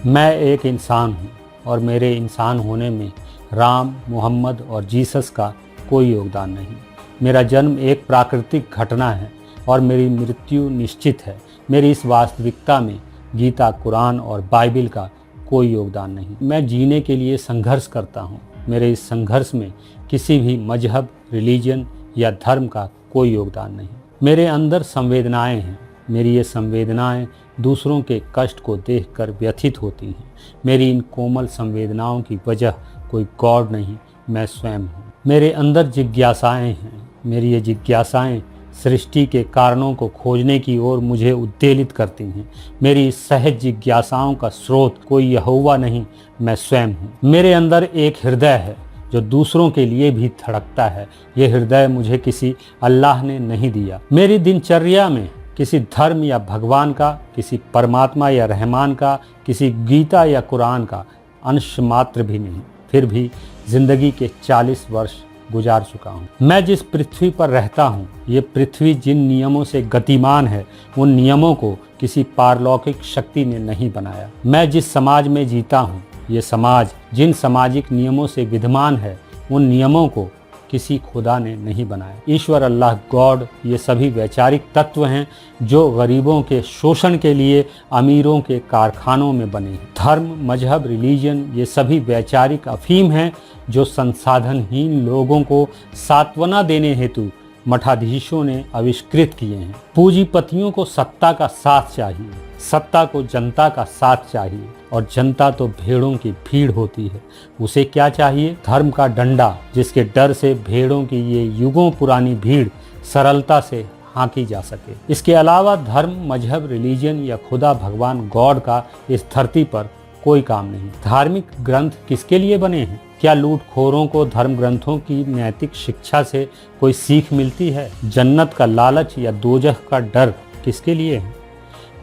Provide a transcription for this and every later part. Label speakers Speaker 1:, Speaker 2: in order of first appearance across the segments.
Speaker 1: मैं एक इंसान हूँ और मेरे इंसान होने में राम, मोहम्मद और जीसस का कोई योगदान नहीं। मेरा जन्म एक प्राकृतिक घटना है और मेरी मृत्यु निश्चित है। मेरी इस वास्तविकता में गीता, कुरान और बाइबिल का कोई योगदान नहीं। मैं जीने के लिए संघर्ष करता हूँ। मेरे इस संघर्ष में किसी भी मजहब, रिलीजन या धर्म का कोई योगदान नहीं। मेरे अंदर संवेदनाएं हैं। मेरी ये संवेदनाएं दूसरों के कष्ट को देखकर व्यथित होती हैं। मेरी इन कोमल संवेदनाओं की वजह कोई गॉड नहीं, मैं स्वयं हूँ। मेरे अंदर जिज्ञासाएं हैं। मेरी ये जिज्ञासाएं सृष्टि के कारणों को खोजने की ओर मुझे उद्वेलित करती हैं। मेरी इस सहज जिज्ञासाओं का स्रोत कोई यहोवा नहीं, मैं स्वयं हूँ। मेरे अंदर एक हृदय है जो दूसरों के लिए भी धड़कता है। ये हृदय मुझे किसी अल्लाह ने नहीं दिया। मेरी दिनचर्या में किसी धर्म या भगवान का, किसी परमात्मा या रहमान का, किसी गीता या कुरान का अंश मात्र भी नहीं। फिर भी जिंदगी के 40 वर्ष गुजार चुका हूँ। मैं जिस पृथ्वी पर रहता हूँ, ये पृथ्वी जिन नियमों से गतिमान है, उन नियमों को किसी पारलौकिक शक्ति ने नहीं बनाया। मैं जिस समाज में जीता हूँ, ये समाज जिन सामाजिक नियमों से विद्यमान है, उन नियमों को किसी खुदा ने नहीं बनाया। ईश्वर, अल्लाह, गॉड, ये सभी वैचारिक तत्व हैं जो गरीबों के शोषण के लिए अमीरों के कारखानों में बने हैं। धर्म, मजहब, रिलीजन, ये सभी वैचारिक अफीम हैं जो संसाधनहीन लोगों को सांत्वना देने हेतु मठाधीशों ने आविष्कृत किए हैं। पूंजीपतियों को सत्ता का साथ चाहिए, सत्ता को जनता का साथ चाहिए, और जनता तो भेड़ों की भीड़ होती है। उसे क्या चाहिए? धर्म का डंडा, जिसके डर से भेड़ों की ये युगों पुरानी भीड़ सरलता से हाँकी जा सके। इसके अलावा धर्म, मजहब, रिलीजन या खुदा, भगवान, गॉड का इस धरती पर कोई काम नहीं। धार्मिक ग्रंथ किसके लिए बने हैं? क्या लूटखोरों को धर्म ग्रंथों की नैतिक शिक्षा से कोई सीख मिलती है? जन्नत का लालच या दोजख का डर किसके लिए है?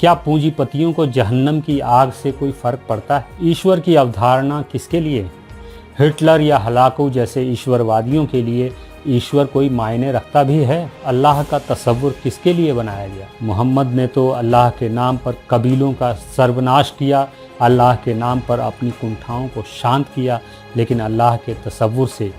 Speaker 1: क्या पूंजीपतियों को जहन्नम की आग से कोई फर्क पड़ता है? ईश्वर की अवधारणा किसके लिए है? हिटलर या हलाकू जैसे ईश्वरवादियों के लिए ईश्वर कोई मायने रखता भी है? अल्लाह का तसव्वुर किसके लिए बनाया गया? मोहम्मद ने तो अल्लाह के नाम पर कबीलों का सर्वनाश किया, अल्लाह के नाम पर अपनी कुंठाओं को शांत किया, लेकिन अल्लाह के तसव्वुर से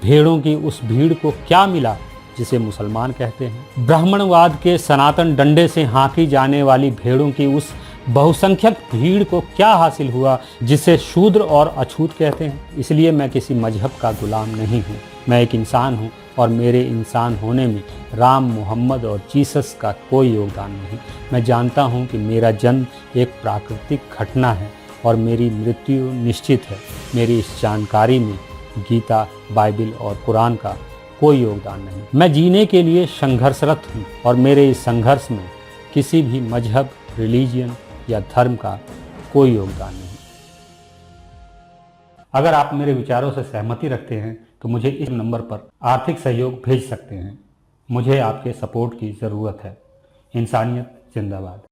Speaker 1: भेड़ों की उस भीड़ को क्या मिला जिसे मुसलमान कहते हैं? ब्राह्मणवाद के सनातन डंडे से हाँकी जाने वाली भेड़ों की उस बहुसंख्यक भीड़ को क्या हासिल हुआ जिसे शूद्र और अछूत कहते हैं? इसलिए मैं किसी मजहब का गुलाम नहीं हूँ। मैं एक इंसान हूँ और मेरे इंसान होने में राम, मोहम्मद और जीसस का कोई योगदान नहीं। मैं जानता हूँ कि मेरा जन्म एक प्राकृतिक घटना है और मेरी मृत्यु निश्चित है। मेरी इस जानकारी में गीता, बाइबिल और कुरान का कोई योगदान नहीं। मैं जीने के लिए संघर्षरत हूँ और मेरे इस संघर्ष में किसी भी मजहब, रिलीजन या धर्म का कोई योगदान नहीं। अगर आप मेरे विचारों से सहमति रखते हैं तो मुझे इस नंबर पर आर्थिक सहयोग भेज सकते हैं। मुझे आपके सपोर्ट की ज़रूरत है। इंसानियत जिंदाबाद।